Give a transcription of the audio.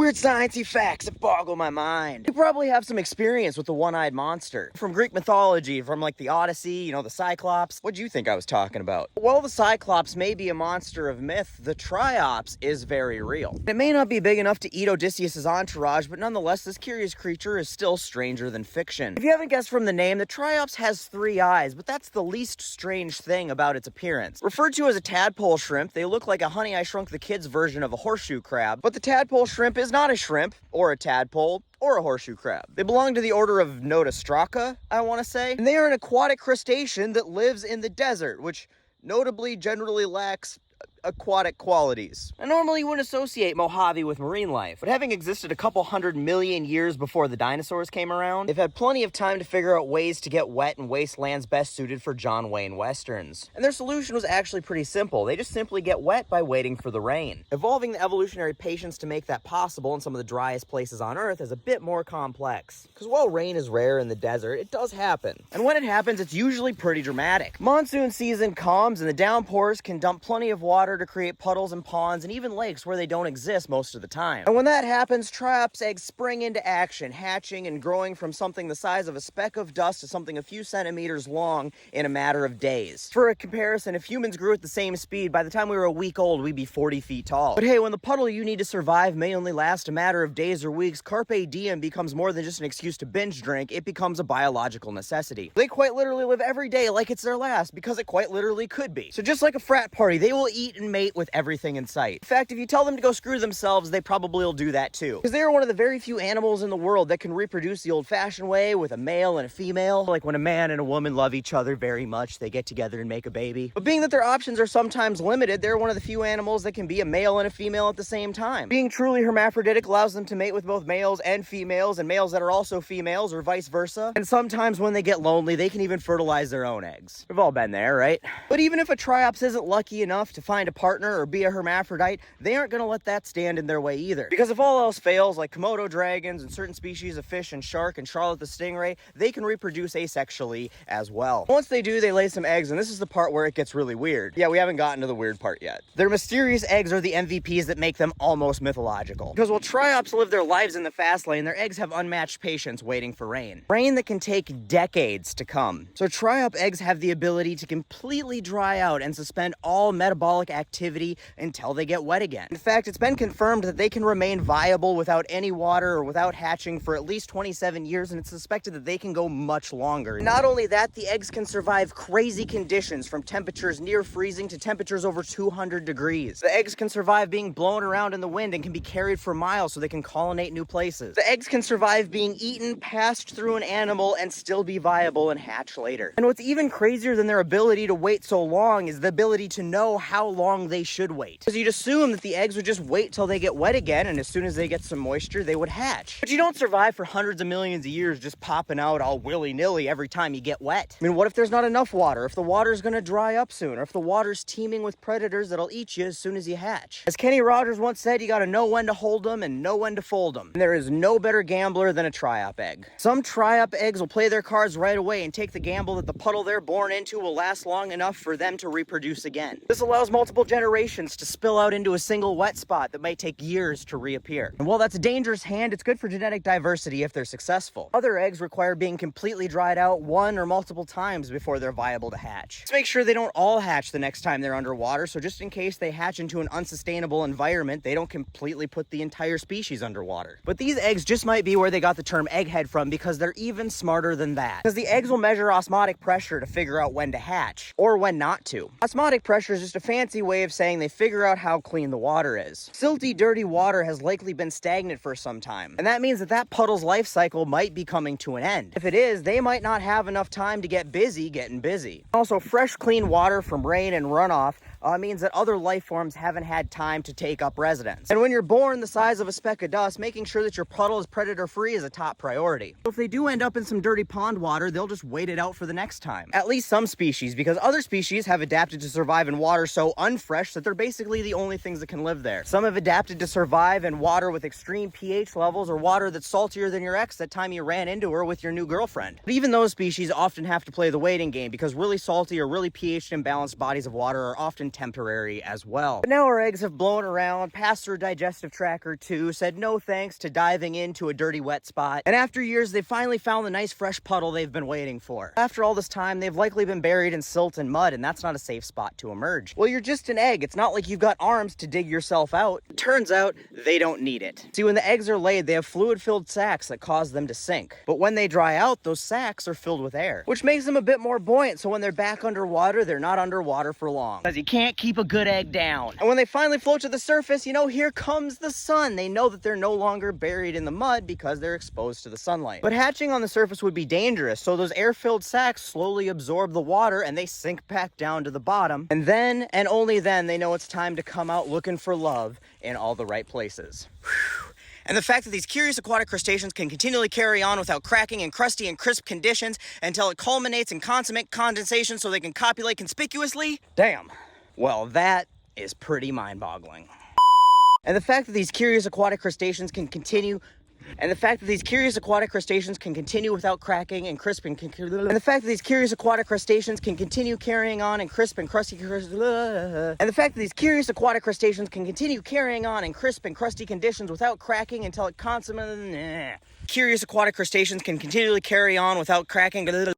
Weird sciencey facts that boggle my mind. You probably have some experience with the one-eyed monster. From Greek mythology, from like the Odyssey, you know, the Cyclops. What do you think I was talking about? While the Cyclops may be a monster of myth, the Triops is very real. It may not be big enough to eat Odysseus' entourage, but nonetheless, this curious creature is still stranger than fiction. If you haven't guessed from the name, the Triops has 3 eyes, but that's the least strange thing about its appearance. Referred to as a tadpole shrimp, they look like a Honey, I Shrunk the Kids version of a horseshoe crab, but the tadpole shrimp is not a shrimp, or a tadpole, or a horseshoe crab. They belong to the order of Notostraca, I want to say, and they are an aquatic crustacean that lives in the desert, which notably generally lacks aquatic qualities. I normally wouldn't associate Mojave with marine life, but having existed a couple 100 million years before the dinosaurs came around, they've had plenty of time to figure out ways to get wet in wastelands best suited for John Wayne westerns. And their solution was actually pretty simple. They just simply get wet by waiting for the rain. Evolving the evolutionary patience to make that possible in some of the driest places on Earth is a bit more complex. Because while rain is rare in the desert, it does happen. And when it happens, it's usually pretty dramatic. Monsoon season comes and the downpours can dump plenty of water to create puddles and ponds and even lakes where they don't exist most of the time. And when that happens, Triops eggs spring into action, hatching and growing from something the size of a speck of dust to something a few centimeters long in a matter of days. For a comparison, if humans grew at the same speed, by the time we were a week old, we'd be 40 feet tall. But hey, when the puddle you need to survive may only last a matter of days or weeks, carpe diem becomes more than just an excuse to binge drink, it becomes a biological necessity. They quite literally live every day like it's their last, because it quite literally could be. So just like a frat party, they will eat and mate with everything in sight. In fact, if you tell them to go screw themselves, they probably will do that too. Because they are one of the very few animals in the world that can reproduce the old-fashioned way with a male and a female. Like when a man and a woman love each other very much, they get together and make a baby. But being that their options are sometimes limited, they're one of the few animals that can be a male and a female at the same time. Being truly hermaphroditic allows them to mate with both males and females, and males that are also females, or vice versa. And sometimes when they get lonely, they can even fertilize their own eggs. We've all been there, right? But even if a Triops isn't lucky enough to find a partner or be a hermaphrodite, they aren't going to let that stand in their way either. Because if all else fails, like Komodo dragons and certain species of fish and shark and Charlotte the stingray, they can reproduce asexually as well. Once they do, they lay some eggs, and this is the part where it gets really weird. Yeah, we haven't gotten to the weird part yet. Their mysterious eggs are the MVPs that make them almost mythological. Because while Triops live their lives in the fast lane, their eggs have unmatched patience waiting for rain. Rain that can take decades to come. So Triop eggs have the ability to completely dry out and suspend all metabolic activity until they get wet again. In fact, it's been confirmed that they can remain viable without any water or without hatching for at least 27 years, and it's suspected that they can go much longer. Not only that, the eggs can survive crazy conditions from temperatures near freezing to temperatures over 200 degrees. The eggs can survive being blown around in the wind and can be carried for miles so they can colonate new places. The eggs can survive being eaten, passed through an animal, and still be viable and hatch later. And what's even crazier than their ability to wait so long is the ability to know how long they should wait. Because you'd assume that the eggs would just wait till they get wet again, and as soon as they get some moisture, they would hatch. But you don't survive for hundreds of millions of years just popping out all willy-nilly every time you get wet. I mean, what if there's not enough water? If the water's gonna dry up soon, or if the water's teeming with predators that'll eat you as soon as you hatch? As Kenny Rogers once said, you gotta know when to hold them and know when to fold them. And there is no better gambler than a Triop egg. Some Triop eggs will play their cards right away and take the gamble that the puddle they're born into will last long enough for them to reproduce again. This allows multiple generations to spill out into a single wet spot that might take years to reappear. And while that's a dangerous hand, it's good for genetic diversity if they're successful. Other eggs require being completely dried out one or multiple times before they're viable to hatch. Let's make sure they don't all hatch the next time they're underwater, so just in case they hatch into an unsustainable environment, they don't completely put the entire species underwater. But these eggs just might be where they got the term egghead from, because they're even smarter than that. Because the eggs will measure osmotic pressure to figure out when to hatch, or when not to. Osmotic pressure is just a fancy way of saying they figure out how clean the water is. Silty, dirty water has likely been stagnant for some time, and that means that that puddle's life cycle might be coming to an end. If it is, they might not have enough time to get busy getting busy. Also, fresh, clean water from rain and runoff means that other life forms haven't had time to take up residence. And when you're born the size of a speck of dust, making sure that your puddle is predator-free is a top priority. So if they do end up in some dirty pond water, they'll just wait it out for the next time. At least some species, because other species have adapted to survive in water so unfresh that they're basically the only things that can live there. Some have adapted to survive in water with extreme pH levels, or water that's saltier than your ex that time you ran into her with your new girlfriend. But even those species often have to play the waiting game, because really salty or really pH imbalanced bodies of water are often and temporary as well. But now our eggs have blown around, passed through a digestive tract or two, said no thanks to diving into a dirty wet spot, and after years they've finally found the nice fresh puddle they've been waiting for. After all this time, they've likely been buried in silt and mud, and that's not a safe spot to emerge. Well, you're just an egg. It's not like you've got arms to dig yourself out. It turns out they don't need it. See, when the eggs are laid, they have fluid-filled sacs that cause them to sink. But when they dry out, those sacs are filled with air, which makes them a bit more buoyant, so when they're back underwater, they're not underwater for long. Because you can't keep a good egg down. And when they finally float to the surface, you know, here comes the sun. They know that they're no longer buried in the mud because they're exposed to the sunlight. But hatching on the surface would be dangerous, so those air-filled sacs slowly absorb the water and they sink back down to the bottom. And then, and only then, they know it's time to come out looking for love in all the right places. Whew. And the fact that these curious aquatic crustaceans can continually carry on without cracking in crusty and crisp conditions until it culminates in consummate condensation so they can copulate conspicuously? Damn. Well, that is pretty mind-boggling. And the fact that these curious aquatic crustaceans can continue without cracking and crisp and the fact that these curious aquatic crustaceans can continue carrying on in crisp and crusty conditions without cracking until it consummates. Curious aquatic crustaceans can continually carry on without cracking